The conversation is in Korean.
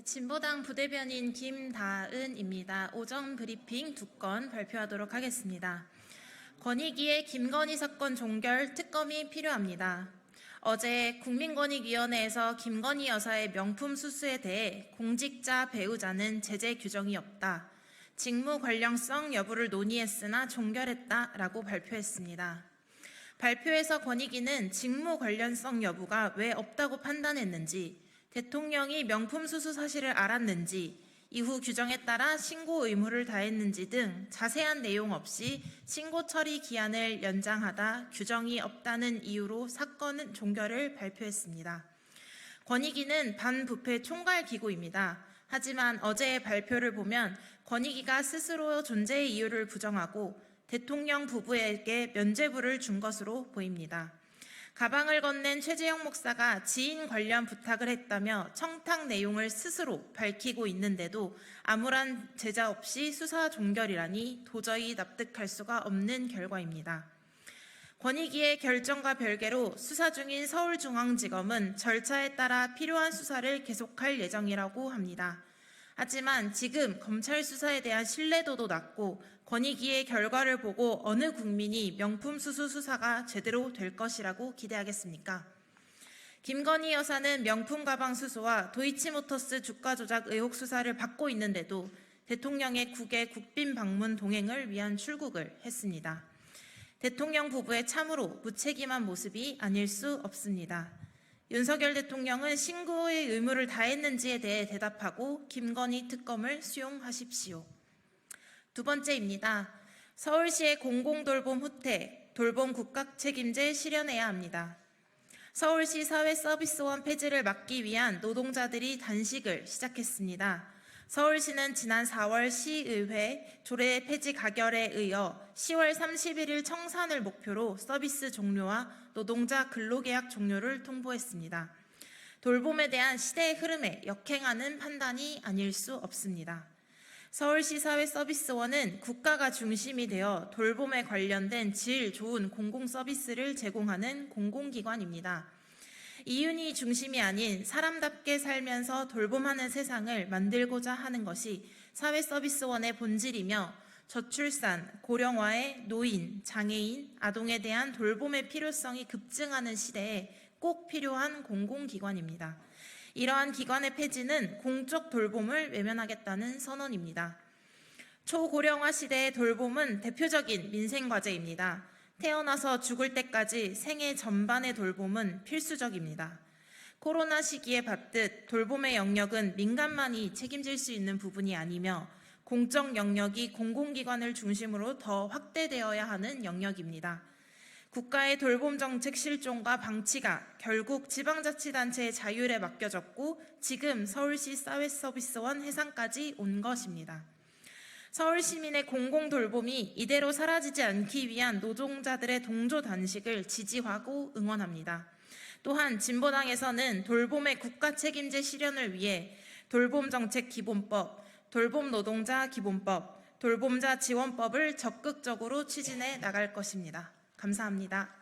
네, 진보당 부대변인 김다은입니다. 오전 브리핑 2건 발표하도록 하겠습니다. 권익위의 김건희 사건 종결 특검이 필요합니다. 어제 국민권익위원회에서 김건희 여사의 명품 수수에 대해 공직자 배우자는 제재 규정이 없다. 직무 관련성 여부를 논의했으나 종결했다라고 발표했습니다. 발표에서 권익위는 직무 관련성 여부가 왜 없다고 판단했는지, 대통령이 명품 수수 사실을 알았는지, 이후 규정에 따라 신고 의무를 다했는지 등 자세한 내용 없이 신고 처리 기한을 연장하다 규정이 없다는 이유로 사건 종결을 발표했습니다. 권익위는 반부패 총괄기구입니다. 하지만 어제의 발표를 보면 권익위가 스스로 존재의 이유를 부정하고 대통령 부부에게 면죄부를 준 것으로 보입니다. 가방을 건넨 최재형 목사가 지인 관련 부탁을 했다며 청탁 내용을 스스로 밝히고 있는데도 아무런 제자 없이 수사 종결이라니 도저히 납득할 수가 없는 결과입니다. 권익위의 결정과 별개로 수사 중인 서울중앙지검은 절차에 따라 필요한 수사를 계속할 예정이라고 합니다. 하지만 지금 검찰 수사에 대한 신뢰도도 낮고 권익위의 결과를 보고 어느 국민이 명품 수수 수사가 제대로 될 것이라고 기대하겠습니까? 김건희 여사는 명품 가방 수수와 도이치모터스 주가 조작 의혹 수사를 받고 있는데도 대통령의 국외 국빈 방문 동행을 위한 출국을 했습니다. 대통령 부부의 참으로 무책임한 모습이 아닐 수 없습니다. 윤석열 대통령은 신고의 의무를 다했는지에 대해 대답하고 김건희 특검을 수용하십시오. 두 번째입니다. 서울시의 공공돌봄 후퇴, 돌봄 국가 책임제 실현해야 합니다. 서울시 사회서비스원 폐지를 막기 위한 노동자들이 단식을 시작했습니다. 서울시는 지난 4월 시의회 조례 폐지 가결에 이어 10월 31일 청산을 목표로 서비스 종료와 노동자 근로계약 종료를 통보했습니다. 돌봄에 대한 시대의 흐름에 역행하는 판단이 아닐 수 없습니다. 서울시 사회서비스원은 국가가 중심이 되어 돌봄에 관련된 질 좋은 공공서비스를 제공하는 공공기관입니다. 이윤이 중심이 아닌 사람답게 살면서 돌봄하는 세상을 만들고자 하는 것이 사회서비스원의 본질이며 저출산, 고령화의 노인, 장애인, 아동에 대한 돌봄의 필요성이 급증하는 시대에 꼭 필요한 공공기관입니다. 이러한 기관의 폐지는 공적 돌봄을 외면하겠다는 선언입니다. 초고령화 시대의 돌봄은 대표적인 민생과제입니다. 태어나서 죽을 때까지 생애 전반의 돌봄은 필수적입니다. 코로나 시기에 봤듯 돌봄의 영역은 민간만이 책임질 수 있는 부분이 아니며 공적 영역이 공공기관을 중심으로 더 확대되어야 하는 영역입니다. 국가의 돌봄 정책 실종과 방치가 결국 지방자치단체의 자율에 맡겨졌고 지금 서울시 사회서비스원 해산까지 온 것입니다. 서울 시민의 공공돌봄이 이대로 사라지지 않기 위한 노동자들의 동조 단식을 지지하고 응원합니다. 또한 진보당에서는 돌봄의 국가 책임제 실현을 위해 돌봄정책기본법, 돌봄노동자 기본법, 돌봄자 지원법을 적극적으로 추진해 나갈 것입니다. 감사합니다.